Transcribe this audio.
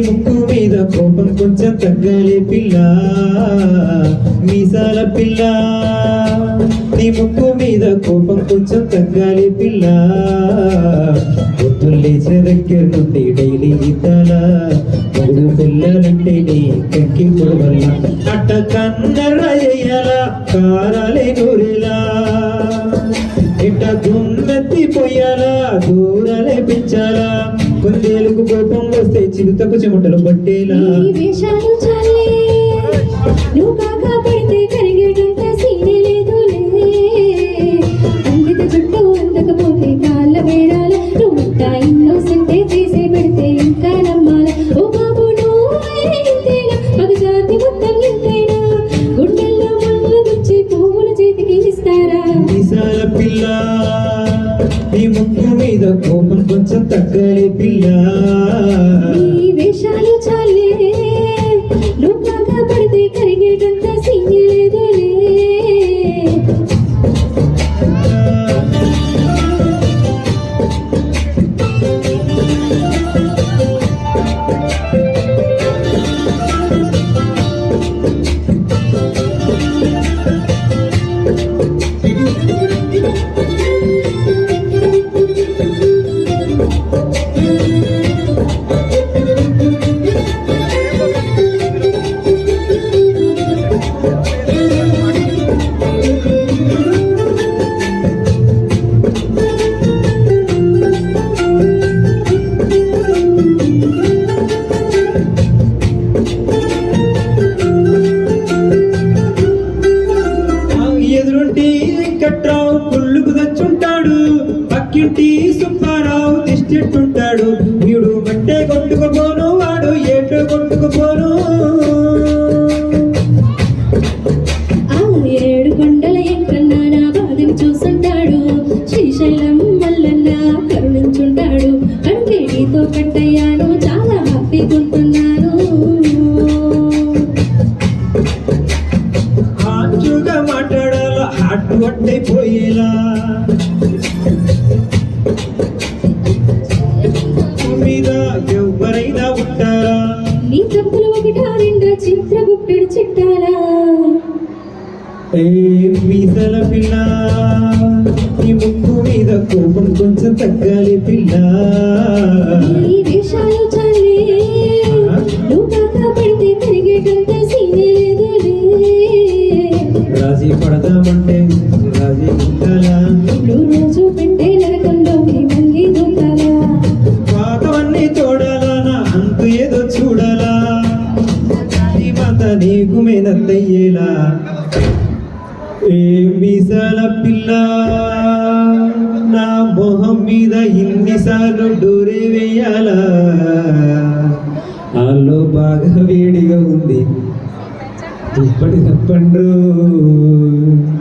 ముక్కు మీద కోపం కొంచెం తగ్గాలి పిల్ల మీసాల పిల్ల నీ ముక్కు మీద కోపం కొంచెం తగ్గాలి పిల్ల పొద్దున్న లేచిన దగ్గర నుండి డైలీ ఇద్దాల మూడు పిల్లలంటే నీ కంకి పొడవల్ల అట్ట కన్నర చెయ్యాలా కారాలే నూరేలా ఇట్ట దుమ్మెత్తి పొయ్యాలా దూరాలే పెంచాలా కొందేలకు కోపం వస్తే చిరుతకు చెమటలు పట్టేలా వేషాలు చాలే నువ్వు కాకా పడితే కరిగేటంత సీనే లేదులే అందిత చుట్టూ అందకపోతే కాళ్ళ వేరాల నువ్వు ఇన్నోసెంటే చేసే పెడితే ఇంకా నమ్మాల ఓ బాబు నువ్వేనా మగ జాతి మొత్తం ఇంతేనా గుండెల్లో మన్నులు గుచ్చి పువ్వుల చేతికి ఇస్తారా మీసాల పిల్ల నీ ముక్కు మీద కోపం కొంచెం తగ్గాలి పిల్ల ఈ వేషాలు చాలే నువ్వు కాకా పడితే కరిగేటంత సీనే లేదులే వెంకట్రావు పుల్లుకు తెచ్చుంటాడు పక్కింటి సుబ్బారావు తిష్టెట్టుంటాడు వీడు మట్టే కొట్టుకుపోను వాడు ఏటో కొట్టుకుపోను ఏడు కొండల ఎంకన్నా నా బాధని చూసుంటాడు శ్రీశైలం మల్లన్న కరుణించుంటాడు అంటే నీతో కట్టయ్యాను చాలా హ్యాపీగా ఉంటున్నాను హాటుగా మాట్లాడాల హాట్ వట్టైపోయేలా మీద ఎవరైనా ఉంటారా నీ తప్పులు ఒకటా రెండా చిత్రగుప్తుడు చిట్టాలా ఏ మీసల పిల్ల నీ ముక్కు మీద కోపం కొంచెం తగ్గాలి పిల్ల ఈ వేషాలు చాలే నువ్వు కాకా పడితే కరిగేటంత సీనే లేదులే రాజీ పడదామంటే రాజీ ఉండాలా నువ్వు రోజు పెట్టే నరకంలోకి మళ్ళీ దూకాలా పాతవన్నీ తోడాలా నా అంతు ఏదో చూడాలా ఈ మాత నీకు మేనత్తయ్యేలా ఏ మీసాల పిల్ల నా మొహం మీద ఇన్నిసార్లు డోరే వేయాలా ఆలో బాగా వేడిగా ఉంది దుప్పటి తప్పండ్రు